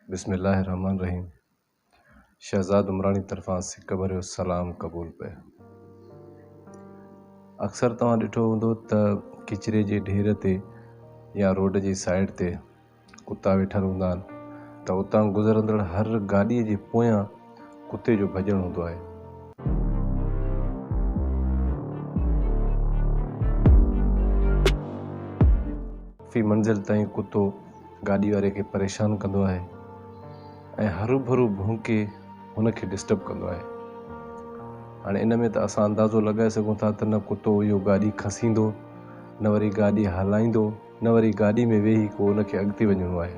बिस्मिल्लाहिर्रहमानिर्रहीम। शहजाद उमरानी तरफ़ां सिक भरियो सलाम क़बूल पे। अक्सर तव्हां ॾिठो हूंदो त किचिरे जे ढेर ते या रोड जी साइड ते कुता वेठल हूंदा आहिनि त उतां गुज़रंदड़ हर गाॾीअ जे पोयां कुते जो भॼणु हूंदो आहे। फ़ी मंज़िल ताईं कुतो गाॾी वारे खे परेशान कंदो आहे ऐं हरू भरू भौंके हुनखे डिस्टर्ब कंदो आहे। हाणे इन में त असां अंदाज़ो लॻाए सघूं था त न कुतो इहो गाॾी खसींदो, न वरी गाॾी हलाईंदो, न वरी गाॾी में वेही को हुनखे अॻिते वञिणो आहे।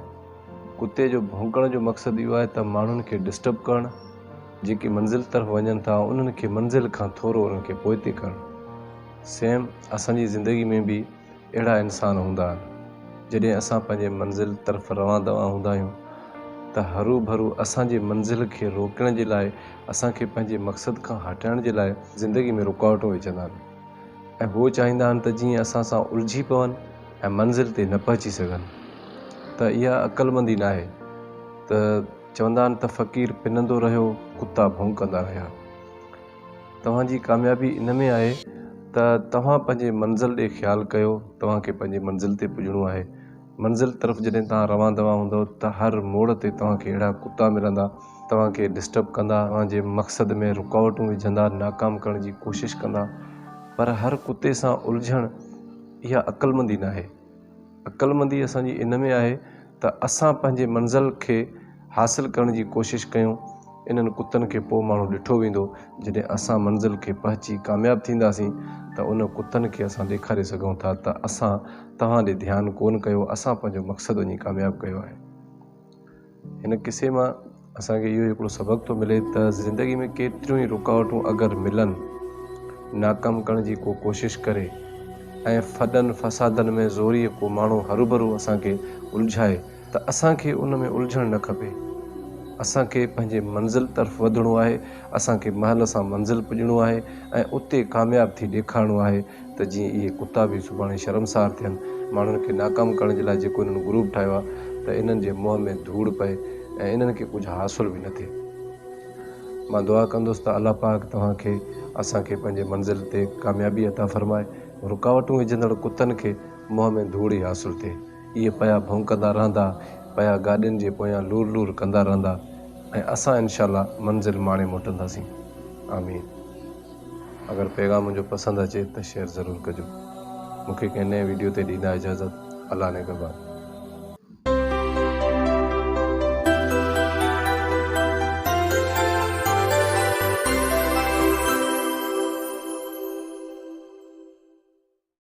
कुते जो भौंकण जो मक़सदु इहो आहे त माण्हुनि खे डिस्टर्ब करणु, जेके मंज़िल तरफ़ वञनि था उन्हनि खे मंज़िल खां थोरो उन्हनि खे पोइते करणु। सेम असांजी ज़िंदगी में बि अहिड़ा इंसान हूंदा आहिनि। जॾहिं असां पंहिंजे मंज़िल तरफ़ रवां दवा हूंदा आहियूं त हरू भरू असांजे मंज़िल खे रोकण जे लाइ, असांखे पंहिंजे मक़सद खां हटाइण जे लाइ ज़िंदगी में रुकावटूं विझंदा आहिनि ऐं उहो चाहींदा आहिनि त जीअं असां सां उलझी पवनि ऐं मंज़िल ते न पहुची सघनि। त इहा अक़लमंदी न आहे। त चवंदा आहिनि त फ़क़ीर पिनंदो रहियो, कुता भौंकंदा रहिया। तव्हांजी कामयाबी इन में आहे त तव्हां पंहिंजे मंज़िल ॾे ख़्यालु कयो। तव्हांखे पंहिंजे मंज़िल ते पुॼणो आहे। मंज़िल तरफ़ जॾहिं तव्हां रवां दवा हूंदव त हर मोड़ ते तव्हांखे अहिड़ा कुता मिलंदा, तव्हांखे डिस्टर्ब कंदा, तव्हांजे मक़सद में रुकावटूं विझंदा, नाकाम करण जी कोशिशि कंदा। पर हर कुते सां उलझण इहा अक़लमंदी न आहे। अक़लमंदी असांजी इन में आहे त असां पंहिंजे मंज़िल खे हासिल करण जी कोशिशि कयूं। इन्हनि कुतनि खे पोइ माण्हू ॾिठो वेंदो। जॾहिं असां मंज़िल खे पहुची कामयाबु थींदासीं त उन कुतनि खे असां ॾेखारे सघूं था त असां तव्हां ॾे ध्यानु कोन कयो, असां पंहिंजो मक़सदु वञी कामयाबु कयो आहे। हिन किसे मां असांखे इहो हिकिड़ो सबक़ु थो मिले त ज़िंदगी में केतिरियूं ई रुकावटूं अगरि मिलनि, नाकाम करण जी को कोशिशि करे ऐं फॾनि फसादनि में ज़ोरीअ को माण्हू हरूभरू असांखे उलझाए त असांखे उन में उलझणु न खपे। असांखे पंहिंजे मंज़िल तरफ़ वधिणो आहे। असांखे महल सां मंज़िल पुॼणो आहे ऐं उते कामयाबु थी ॾेखारिणो आहे त जीअं इहे कुता बि सुभाणे शर्मसार थियनि, माण्हुनि खे नाकाम करण जे लाइ जेको इन्हनि ग्रुप ठाहियो आहे त इन्हनि जे मुंहं में धूड़ पए ऐं इन्हनि खे कुझु हासिल बि न थिए। मां दुआ कंदुसि त अल्लाह पाक तव्हांखे असांखे पंहिंजे मंज़िल ते कामयाबी अता फ़रमाए। रुकावटूं विझंदड़ कुतनि खे मुंहं में धूड़ ई हासिल थिए। इहे पिया भौंकंदा रहंदा, पिया गाॾियुनि जे पोयां लूर लूर कंदा रहंदा ऐं असां इंशाअल्लाह मंज़िल माणे मोटंदासीं। आमीन। अगरि पैगाम मुंहिंजो पसंदि अचे त शेयर ज़रूरु कजो। मूंखे कंहिं नए वीडियो ते ॾींदा इजाज़त। अल्लाह ने क़बाल।